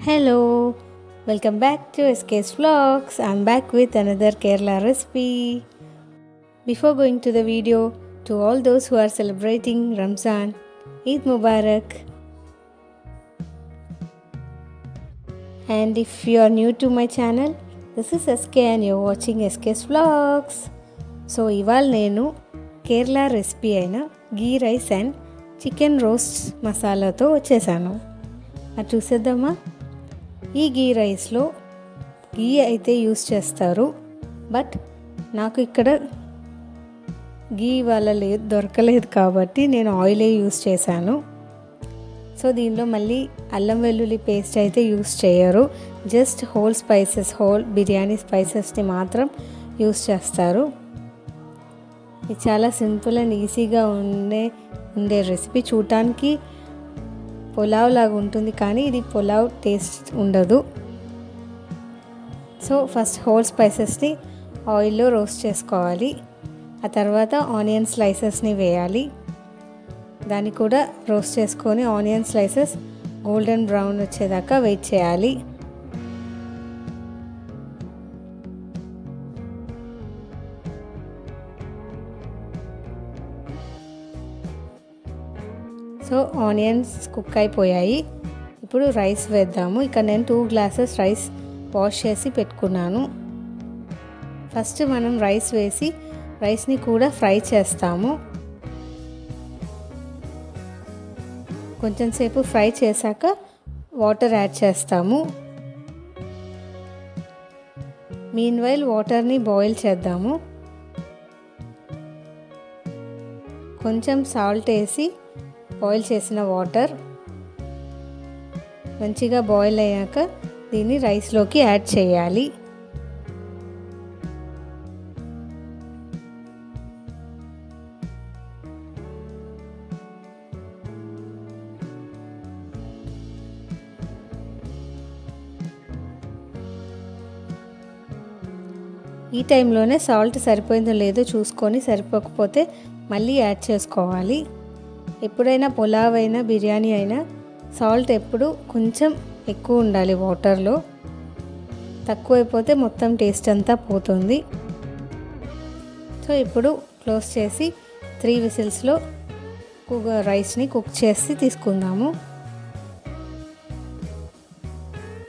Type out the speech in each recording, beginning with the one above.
Hello, welcome back to SK's Vlogs. I'm back with another Kerala recipe. Before going to the video, to all those who are celebrating Ramzan, Eid Mubarak. And if you are new to my channel, this is SK and you're watching SK's Vlogs. So ఇవాళ నేను Kerala recipe అయిన గీ rice and chicken roast మసాలాతో వచ్చేసాను. అది చూసేద్దామా? ఈ గీ రైస్లో గీ అయితే యూస్ చేస్తారు, బట్ నాకు ఇక్కడ గీ వాళ్ళ దొరకలేదు కాబట్టి నేను ఆయిలే యూస్ చేశాను. సో దీనిలో మళ్ళీ అల్లం వెల్లుల్లి పేస్ట్ అయితే యూస్ చేయరు, just whole spices, whole biryani స్పైసెస్ని మాత్రం యూస్ చేస్తారు. ఇది చాలా సింపుల్ అండ్ ఈజీగా ఉండే రెసిపీ. చూడటానికి పులావ్ లాగా ఉంటుంది, కానీ ఇది పులావ్ టేస్ట్ ఉండదు. సో ఫస్ట్ హోల్ స్పైసెస్ని ఆయిల్లో రోస్ట్ చేసుకోవాలి. ఆ తర్వాత ఆనియన్ స్లైసెస్ని వేయాలి. దాన్ని కూడా రోస్ట్ చేసుకొని ఆనియన్ స్లైసెస్ గోల్డెన్ బ్రౌన్ వచ్చేదాకా వెయిట్ చేయాలి. సో ఆనియన్స్ కుక్ అయిపోయాయి. ఇప్పుడు రైస్ వేద్దాము. ఇక్కడ నేను 2 గ్లాసెస్ రైస్ వాష్ చేసి పెట్టుకున్నాను. ఫస్ట్ మనం రైస్ వేసి రైస్ని కూడా ఫ్రై చేస్తాము. కొంచెం సేపు ఫ్రై చేశాక వాటర్ యాడ్ చేస్తాము. మీన్వైల్ వాటర్ని బాయిల్ చేద్దాము. కొంచెం సాల్ట్ వేసి బాయిల్ చేసిన వాటర్ మంచిగా బాయిల్ అయ్యాక దీన్ని రైస్లోకి యాడ్ చేయాలి. ఈ టైంలోనే సాల్ట్ సరిపోయిందో లేదో చూసుకొని, సరిపోకపోతే మళ్ళీ యాడ్ చేసుకోవాలి. ఎప్పుడైనా పులావ్ అయినా బిర్యానీ అయినా సాల్ట్ ఎప్పుడు కొంచెం ఎక్కువ ఉండాలి వాటర్లో. తక్కువైపోతే మొత్తం టేస్ట్ అంతా పోతుంది. సో ఇప్పుడు క్లోజ్ చేసి 3 విసిల్స్లో రైస్ని కుక్ చేసి తీసుకుందాము.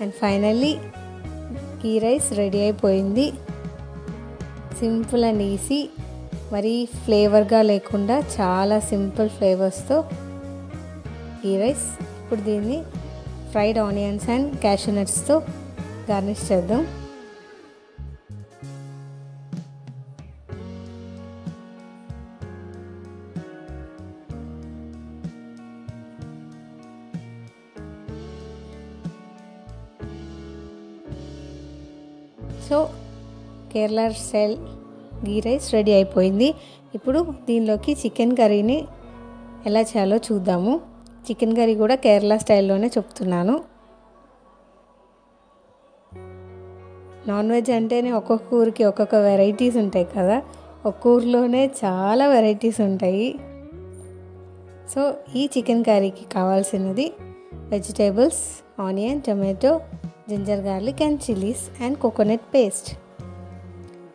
And finally ghee rice ready అయిపోయింది. సింపుల్ అండ్ ఈజీ, మరీ ఫ్లేవర్గా లేకుండా చాలా సింపుల్ ఫ్లేవర్స్తో గీ రైస్. ఇప్పుడు దీన్ని ఫ్రైడ్ ఆనియన్స్ అండ్ క్యాషూ నట్స్తో గార్నిష్ చేద్దాం. So Kerala style ghee rice ready అయిపోయింది. ఇప్పుడు దీనిలోకి చికెన్ కర్రీని ఎలా చేయాలో చూద్దాము. చికెన్ కర్రీ కూడా కేరళ స్టైల్లోనే చెప్తున్నాను. నాన్ వెజ్ అంటేనే ఒక్కొక్క ఊరికి ఒక్కొక్క వెరైటీస్ ఉంటాయి కదా, ఒక్క ఊరిలోనే చాలా వెరైటీస్ ఉంటాయి. సో ఈ చికెన్ కర్రీకి కావాల్సినది vegetables, onion, tomato, ginger garlic and chillies and coconut paste.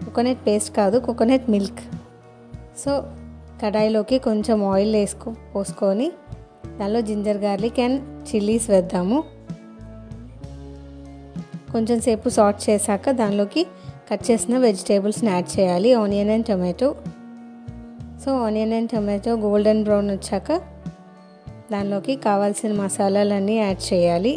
Coconut paste కాదు, కోకోనట్ మిల్క్. సో కడాయిలోకి కొంచెం ఆయిల్ పోసుకొని దానిలో జింజర్ గార్లిక్ అండ్ చిల్లీస్ వేద్దాము. కొంచెం సేపు సాట్ చేశాక దానిలోకి కట్ చేసిన వెజిటేబుల్స్ని యాడ్ చేయాలి, onion and tomato. So onion and tomato golden brown వచ్చాక దానిలోకి కావాల్సిన మసాలాలన్నీ యాడ్ చేయాలి.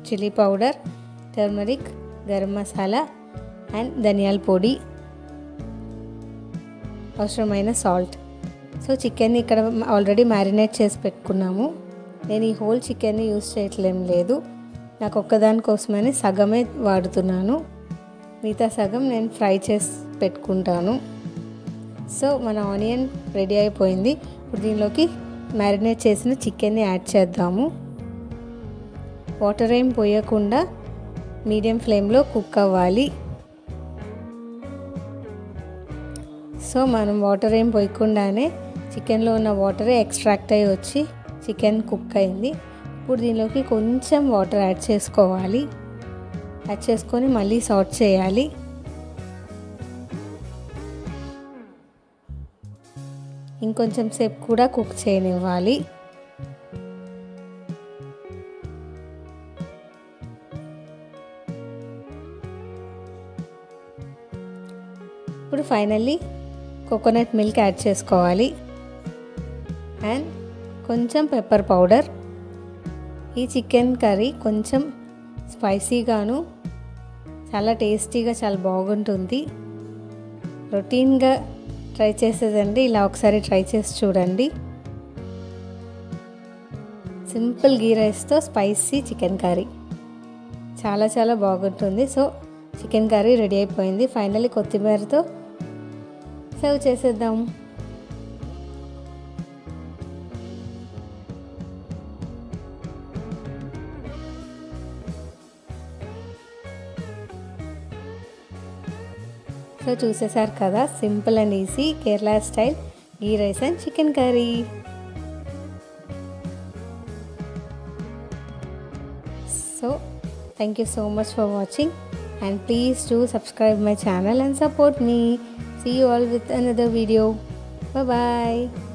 Chilli powder, turmeric, garam masala and ధనియాల పొడి, అవసరమైన సాల్ట్. సో చికెన్ని ఇక్కడ ఆల్రెడీ మ్యారినేట్ చేసి పెట్టుకున్నాము. నేను ఈ హోల్ చికెన్ని యూస్ చేయట్లేం లేదు, నాకు ఒక్కదానికోసమని సగమే వాడుతున్నాను. మిగతా సగం నేను ఫ్రై చేసి పెట్టుకుంటాను. సో మన ఆనియన్ రెడీ అయిపోయింది. ఇప్పుడు దీనిలోకి మ్యారినేట్ చేసిన చికెన్ని యాడ్ చేద్దాము. వాటర్ ఏం పోయకుండా మీడియం ఫ్లేమ్లో కుక్ అవ్వాలి. సో మనం వాటర్ ఏం పోయకుండానే చికెన్లో ఉన్న వాటరే ఎక్స్ట్రాక్ట్ అయ్యి వచ్చి చికెన్ కుక్ అయింది. ఇప్పుడు దీనిలోకి కొంచెం వాటర్ యాడ్ చేసుకోవాలి. యాడ్ చేసుకొని మళ్ళీ సాట్ చేయాలి. ఇంకొంచెం సేపు కూడా కుక్ చేయనివ్వాలి. ఇప్పుడు ఫైనల్లీ కోకోనట్ మిల్క్ యాడ్ చేసుకోవాలి అండ్ కొంచెం పెప్పర్ పౌడర్. ఈ చికెన్ కర్రీ కొంచెం స్పైసీగాను చాలా టేస్టీగా చాలా బాగుంటుంది. రొటీన్గా ట్రై చేసేదండి, ఇలా ఒకసారి ట్రై చేసి చూడండి. సింపుల్ గీ రైస్తో స్పైసీ చికెన్ కర్రీ చాలా చాలా బాగుంటుంది. సో చికెన్ కర్రీ రెడీ అయిపోయింది. ఫైనల్లీ కొత్తిమీరతో సర్వ్ చేసేద్దాం. సో చూసేసారు కదా, simple and easy Kerala style ghee rice and chicken curry. So thank you so much for watching and please do subscribe my channel and support me. See you all with another video. Bye bye.